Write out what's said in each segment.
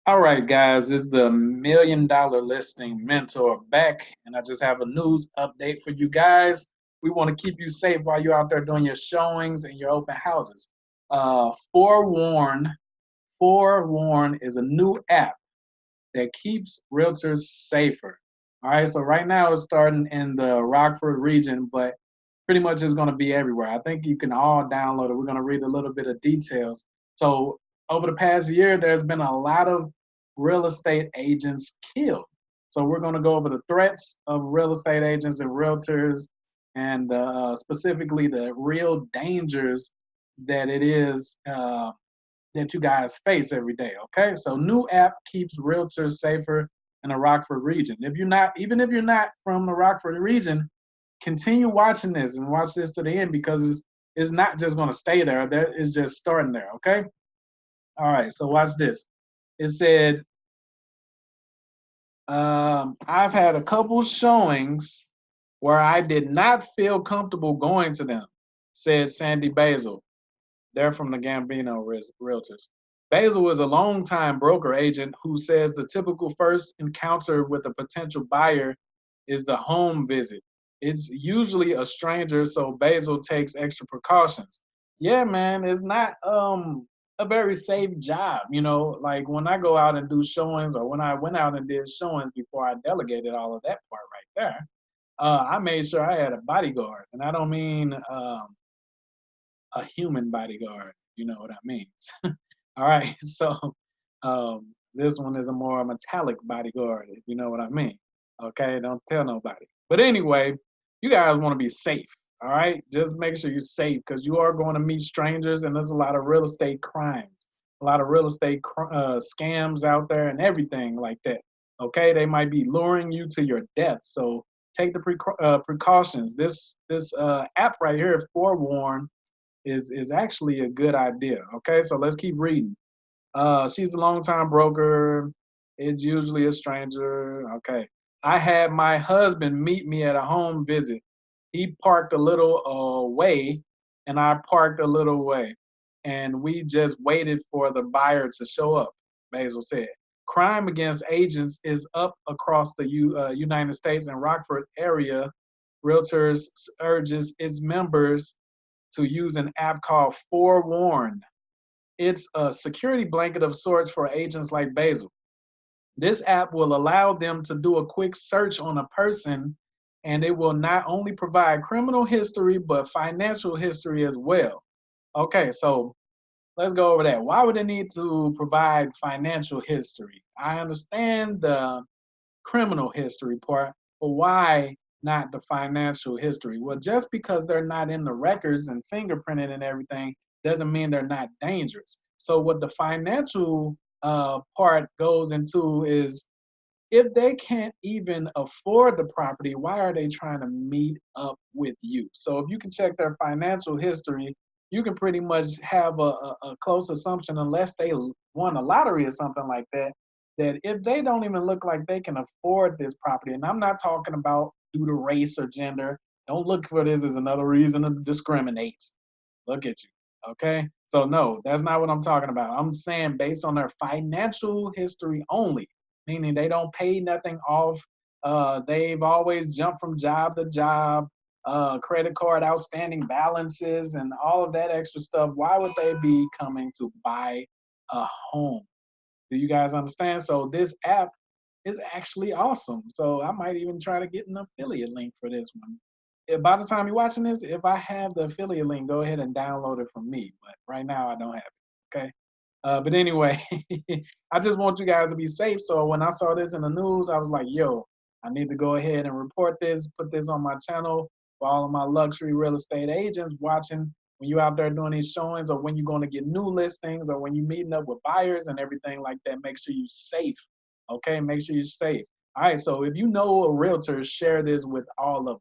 All right, guys, this is the $1 Million Listing Mentor back, and I just have a news update for you guys. We want to keep you safe while you're out there doing your showings and your open houses. ForeWarn is a new app that keeps realtors safer. All right, so right now it's starting in the Rockford region, but pretty much it's going to be everywhere. I think you can all download it. We're going to read a little bit of details. So, over the past year, there's been a lot of real estate agents killed. So, we're going to go over the threats of real estate agents and realtors, and specifically the real dangers that it is. That you guys face every day. Okay, so new app keeps realtors safer in the Rockford region. If you're not, even if you're not from the Rockford region, continue watching this and watch this to the end because it's not just going to stay there. That is just starting there. Okay. All right. So watch this. It said, I've had a couple showings where I did not feel comfortable going to them, said Sandy Basil. They're from the Gambino Realtors. Basil is a longtime broker agent who says the typical first encounter with a potential buyer is the home visit. It's usually a stranger, so Basil takes extra precautions. Yeah, man, it's not a very safe job. Like when I go out and do showings or when I went out and did showings before I delegated all of that part right there, I made sure I had a bodyguard. And I don't mean a human bodyguard. You know what I mean? All right. So this one is a more metallic bodyguard, if you know what I mean. Okay. Don't tell nobody. But anyway, you guys want to be safe. All right. Just make sure you're safe because you are going to meet strangers and there's a lot of real estate crimes, a lot of real estate scams out there and everything like that. Okay. They might be luring you to your death. So take the precautions. This app right here, ForeWarn, is actually a good idea. Okay, so let's keep reading. She's a longtime broker. It's usually a stranger. Okay. I had my husband meet me at a home visit. He parked a little away, and I parked a little away. And we just waited for the buyer to show up, Basil said. Crime against agents is up across the United States and Rockford area. Realtors urges its members to use an app called ForeWarn. It's a security blanket of sorts for agents like Basil. This app will allow them to do a quick search on a person, and it will not only provide criminal history, but financial history as well. Okay, so let's go over that. Why would they need to provide financial history? I understand the criminal history part, but why not the financial history? Well, just because they're not in the records and fingerprinted and everything doesn't mean they're not dangerous. So, what the financial part goes into is if they can't even afford the property, why are they trying to meet up with you? So, if you can check their financial history, you can pretty much have a close assumption, unless they won a lottery or something like that, that if they don't even look like they can afford this property, and I'm not talking about due to race or gender, don't look for this as another reason to discriminate. Look at you. Okay. So, no, that's not what I'm talking about. I'm saying based on their financial history only, meaning they don't pay nothing off. They've always jumped from job to job, credit card outstanding balances, and all of that extra stuff. Why would they be coming to buy a home? Do you guys understand? So this app is actually awesome. So I might even try to get an affiliate link for this one. By the time you're watching this, if I have the affiliate link, go ahead and download it from me. But right now, I don't have it. Okay. But anyway, I just want you guys to be safe. So when I saw this in the news, I was like, yo, I need to go ahead and report this, put this on my channel for all of my luxury real estate agents watching. When you're out there doing these showings, or when you're going to get new listings, or when you're meeting up with buyers and everything like that, make sure you're safe. Okay, make sure you're safe. All right, so if you know a realtor, share this with all of them.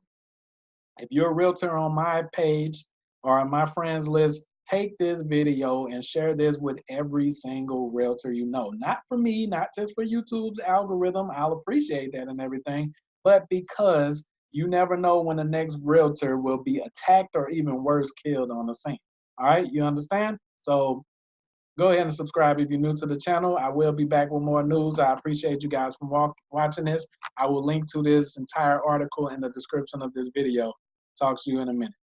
If you're a realtor on my page or on my friends list, take this video and share this with every single realtor you know. Not for me, not just for YouTube's algorithm. I'll appreciate that and everything, but because you never know when the next realtor will be attacked or even worse, killed on the scene. All right, you understand? So Go ahead and subscribe if you're new to the channel. I will be back with more news. I appreciate you guys for watching this. I will link to this entire article in the description of this video. Talk to you in a minute.